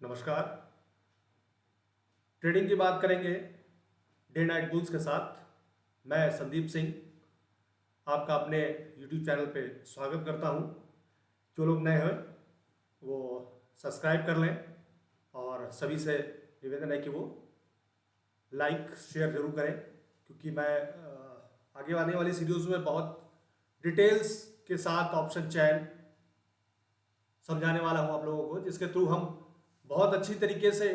नमस्कार। ट्रेडिंग की बात करेंगे डे नाइट बुल्स के साथ। मैं संदीप सिंह आपका अपने यूट्यूब चैनल पे स्वागत करता हूं। जो लोग नए हैं वो सब्सक्राइब कर लें और सभी से निवेदन है कि वो लाइक शेयर जरूर करें, क्योंकि मैं आगे आने वाली सीरीज में बहुत डिटेल्स के साथ ऑप्शन चैन समझाने वाला हूं आप लोगों को, जिसके थ्रू हम बहुत अच्छी तरीके से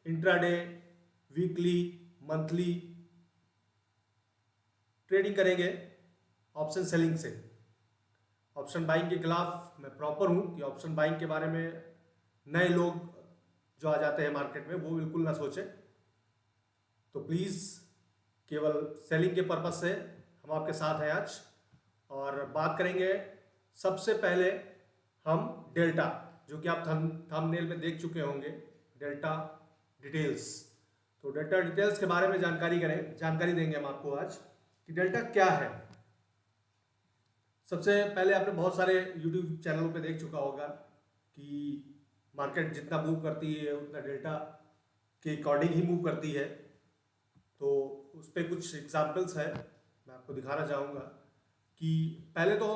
इंट्राडे, वीकली, मंथली ट्रेडिंग करेंगे ऑप्शन सेलिंग से। ऑप्शन बाइंग के खिलाफ मैं प्रॉपर हूं कि ऑप्शन बाइंग के बारे में नए लोग जो आ जाते हैं मार्केट में वो बिल्कुल ना सोचें। तो प्लीज़ केवल सेलिंग के पर्पज से हम आपके साथ हैं आज। और बात करेंगे सबसे पहले हम डेल्टा, जो कि आप थंबनेल में देख चुके होंगे, डेल्टा डिटेल्स। तो डेल्टा डिटेल्स के बारे में जानकारी देंगे हम आपको आज कि डेल्टा क्या है। सबसे पहले आपने बहुत सारे यूट्यूब चैनलों पे देख चुका होगा कि मार्केट जितना मूव करती है उतना डेल्टा के अकॉर्डिंग ही मूव करती है। तो उस पर कुछ एग्जाम्पल्स है, मैं आपको दिखाना चाहूँगा कि पहले तो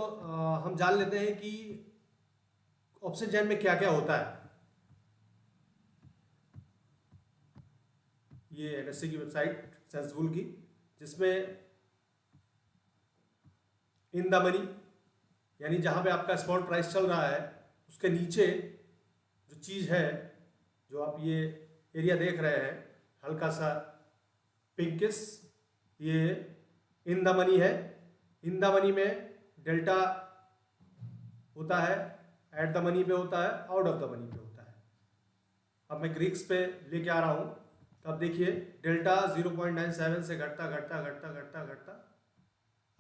हम जान लेते हैं कि ऑप्शन चैन में क्या क्या होता है। ये एनएससी की वेबसाइट सेंसबुल की, जिसमें इन द मनी यानी जहां पे आपका स्पॉट प्राइस चल रहा है उसके नीचे जो चीज़ है, जो आप ये एरिया देख रहे हैं हल्का सा पिंकिश, ये इन द मनी है। इन द मनी में डेल्टा होता है, एट द मनी पे होता है, आउट ऑफ द मनी पे होता है। अब मैं ग्रीक्स पे लेके आ रहा हूँ, तो अब देखिए डेल्टा 0.97 से घटता घटता घटता घटता घटता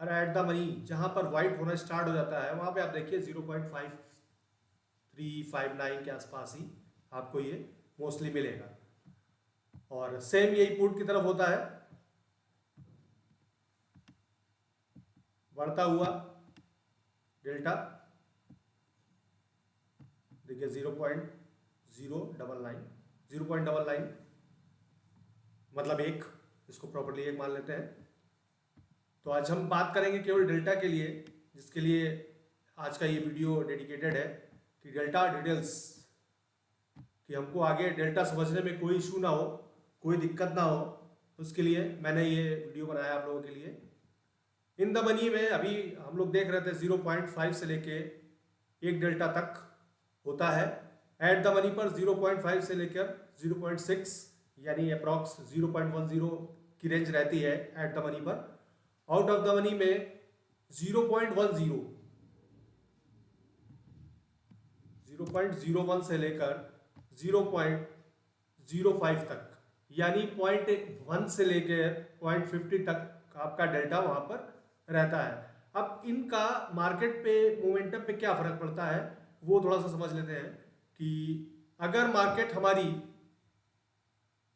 और एट द मनी जहाँ पर वाइट होना स्टार्ट हो जाता है वहाँ पे आप देखिए 0.5359 के आसपास ही आपको ये मोस्टली मिलेगा। और सेम यही पुट की तरफ होता है, बढ़ता हुआ डेल्टा देखिए 0.099 मतलब एक, इसको प्रॉपर्ली एक मान लेते हैं। तो आज हम बात करेंगे केवल डेल्टा के लिए, जिसके लिए आज का ये वीडियो डेडिकेटेड है कि डेल्टा डिटेल्स, कि हमको आगे डेल्टा समझने में कोई इशू ना हो, कोई दिक्कत ना हो, उसके लिए मैंने ये वीडियो बनाया आप लोगों के लिए। इन द मनी में अभी हम लोग देख रहे थे 0.5 से लेके एक डेल्टा तक होता है। एट द मनी पर 0.5 से लेकर 0.6 यानी अप्रॉक्स 0.10 की रेंज रहती है एट द मनी पर। आउट ऑफ द मनी में 0.01 से लेकर 0.05 तक, यानी 0.1 से लेकर 0.50 तक आपका डेल्टा वहां पर रहता है। अब इनका मार्केट पे मोमेंटम पे क्या फर्क पड़ता है वो थोड़ा सा समझ लेते हैं कि अगर मार्केट हमारी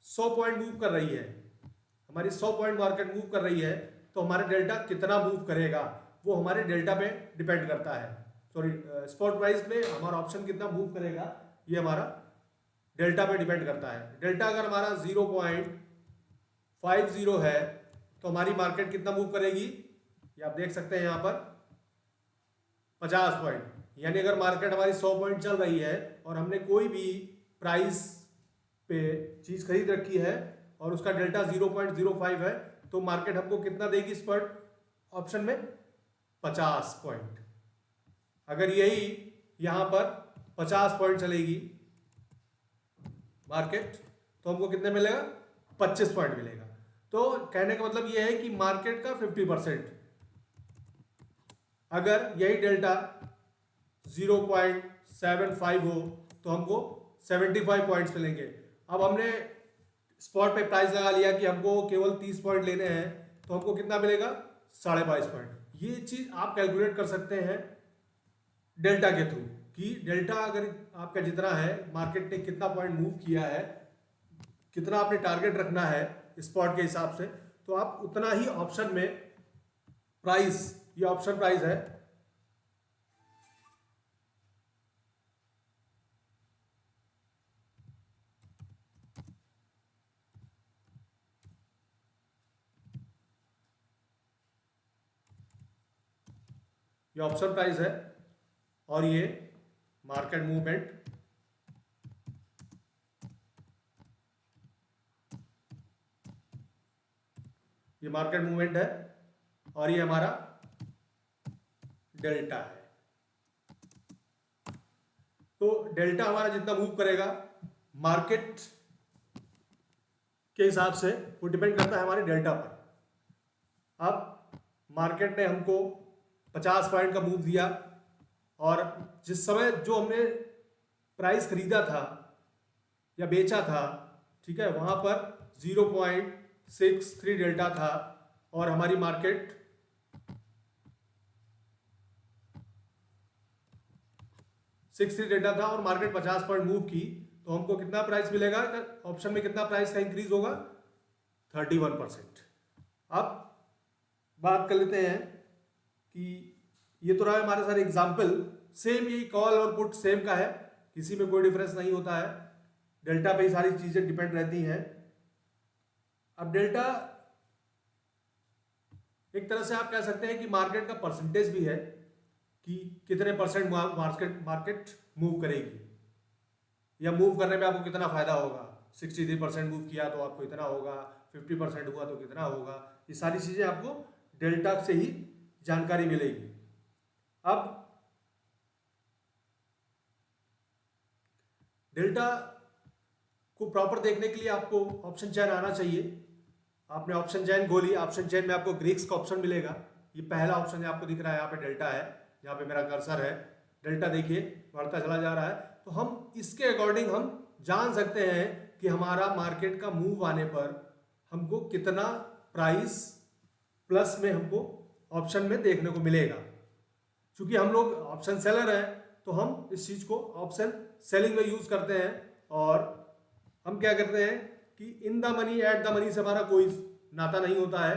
100 पॉइंट मूव कर रही है, हमारी 100 पॉइंट मार्केट मूव कर रही है, तो हमारा डेल्टा कितना मूव करेगा वो हमारे डेल्टा पे डिपेंड करता है। सॉरी, स्पॉट प्राइस में हमारा ऑप्शन कितना मूव करेगा ये हमारा डेल्टा पे डिपेंड करता है। डेल्टा अगर हमारा 0.50 है तो हमारी मार्केट कितना मूव करेगी ये आप देख सकते हैं यहाँ पर 50 पॉइंट। यानी अगर मार्केट हमारी 100 पॉइंट चल रही है और हमने कोई भी प्राइस पे चीज खरीद रखी है और उसका डेल्टा 0.05 है, तो मार्केट हमको कितना देगी इस पर ऑप्शन में 50 पॉइंट। अगर यही यहां पर 50 पॉइंट चलेगी मार्केट तो हमको कितने मिलेगा, 25 पॉइंट मिलेगा। तो कहने का मतलब यह है कि मार्केट का 50%, अगर यही डेल्टा 0.75 हो तो हमको 75 पॉइंट्स मिलेंगे। अब हमने स्पॉट पे प्राइस लगा लिया कि हमको केवल 30 पॉइंट लेने हैं, तो हमको कितना मिलेगा, 22.5 पॉइंट। ये चीज आप कैलकुलेट कर सकते हैं डेल्टा के थ्रू कि डेल्टा अगर आपका जितना है, मार्केट ने कितना पॉइंट मूव किया है, कितना आपने टारगेट रखना है स्पॉट के हिसाब से, तो आप उतना ही ऑप्शन में प्राइस, ये ऑप्शन प्राइस है, ये ऑप्शन प्राइस है और ये मार्केट मूवमेंट, ये मार्केट मूवमेंट है और ये हमारा डेल्टा है। तो डेल्टा हमारा जितना मूव करेगा मार्केट के हिसाब से वो डिपेंड करता है हमारे डेल्टा पर। अब मार्केट ने हमको 50 पॉइंट का मूव दिया और जिस समय जो हमने प्राइस खरीदा था या बेचा था, ठीक है, वहां पर 0.63 डेल्टा था और हमारी मार्केट 63 डेल्टा था और मार्केट 50 पॉइंट मूव की, तो हमको कितना प्राइस मिलेगा? ऑप्शन में कितना प्राइस का इंक्रीज होगा? 31%। अब बात कर लेते हैं कि ये तो रहा हमारे सारे एग्जाम्पल, सेम ये कॉल और पुट सेम का है, किसी में कोई डिफरेंस नहीं होता है, डेल्टा पे ही सारी चीजें डिपेंड रहती हैं। अब डेल्टा एक तरह से आप कह सकते हैं कि मार्केट का परसेंटेज भी है कि कितने परसेंट मार्केट मूव करेगी या मूव करने में आपको कितना फायदा होगा। 63% मूव किया तो आपको इतना होगा, 50% हुआ तो कितना होगा, ये सारी चीजें आपको डेल्टा से ही जानकारी मिलेगी। अब डेल्टा को प्रॉपर देखने के लिए आपको ऑप्शन चेन आना चाहिए। आपने ऑप्शन चेन खोली, ऑप्शन चेन में आपको ग्रीक्स का ऑप्शन मिलेगा। ये पहला ऑप्शन आपको दिख रहा है, यहाँ पे डेल्टा है, यहाँ पे मेरा कर्सर है, डेल्टा देखिए बढ़ता चला जा रहा है। तो हम इसके अकॉर्डिंग हम जान सकते हैं कि हमारा मार्केट का मूव आने पर हमको कितना प्राइस प्लस में हमको ऑप्शन में देखने को मिलेगा। क्योंकि हम लोग ऑप्शन सेलर हैं तो हम इस चीज को ऑप्शन सेलिंग में यूज करते हैं और हम क्या करते हैं कि in the money at the money से हमारा कोई नाता नहीं होता है।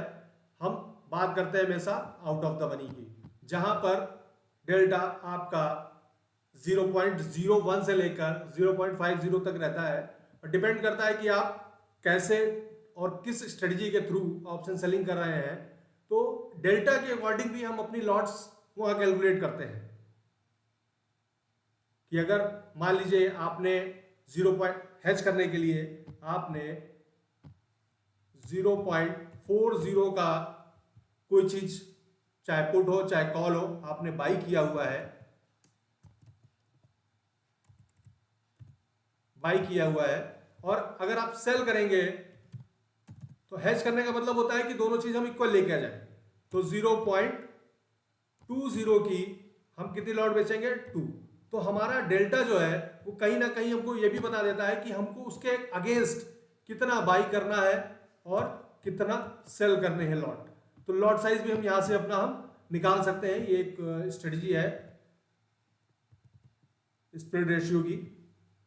हम बात करते हैं हमेशा आउट ऑफ द मनी की, जहां पर डेल्टा आपका 0.01 से लेकर 0.50 तक रहता है और डिपेंड करता है कि आप कैसे और किस स्ट्रेटजी के थ्रू ऑप्शन सेलिंग कर रहे हैं। तो डेल्टा के अकॉर्डिंग भी हम अपनी लॉट्स वहां कैलकुलेट करते हैं कि अगर मान लीजिए आपने 0. हेज करने के लिए आपने 0.40 का कोई चीज, चाहे पुट हो चाहे कॉल हो, आपने बाई किया हुआ है, और अगर आप सेल करेंगे तो हेज करने का मतलब होता है कि दोनों चीज हम इक्वल लेके आ जाए। तो 0.20 की हम कितनी लॉट बेचेंगे? 2। तो हमारा डेल्टा जो है वो कहीं ना कहीं हमको ये भी बता देता है कि हमको उसके अगेंस्ट कितना बाई करना है और कितना सेल करने हैं लॉट। तो लॉट साइज भी हम यहां से अपना हम निकाल सकते हैं। ये एक स्ट्रेटजी है स्प्रेड रेशियो की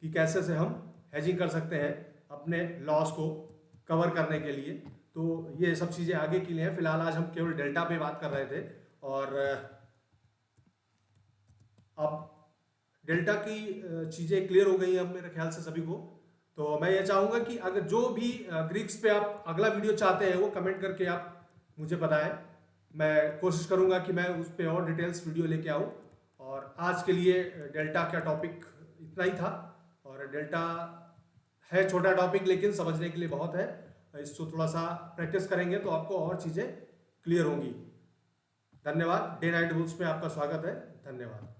कि कैसे से हम हेजिंग कर सकते हैं अपने लॉस को कवर करने के लिए। तो ये सब चीजें आगे के लिए हैं, फिलहाल आज हम केवल डेल्टा पे बात कर रहे थे। और अब डेल्टा की चीजें क्लियर हो गई हैं अब मेरे ख्याल से सभी को। तो मैं ये चाहूंगा कि अगर जो भी ग्रीक्स पे आप अगला वीडियो चाहते हैं वो कमेंट करके आप मुझे बताएं। मैं कोशिश करूंगा कि मैं उस पर और डिटेल्स वीडियो लेके आऊं। और आज के लिए डेल्टा का टॉपिक इतना ही था। और डेल्टा है छोटा टॉपिक लेकिन समझने के लिए बहुत है। इसको थोड़ा सा प्रैक्टिस करेंगे तो आपको और चीजें क्लियर होंगी। धन्यवाद। डे नाइट बुल्स में आपका स्वागत है। धन्यवाद।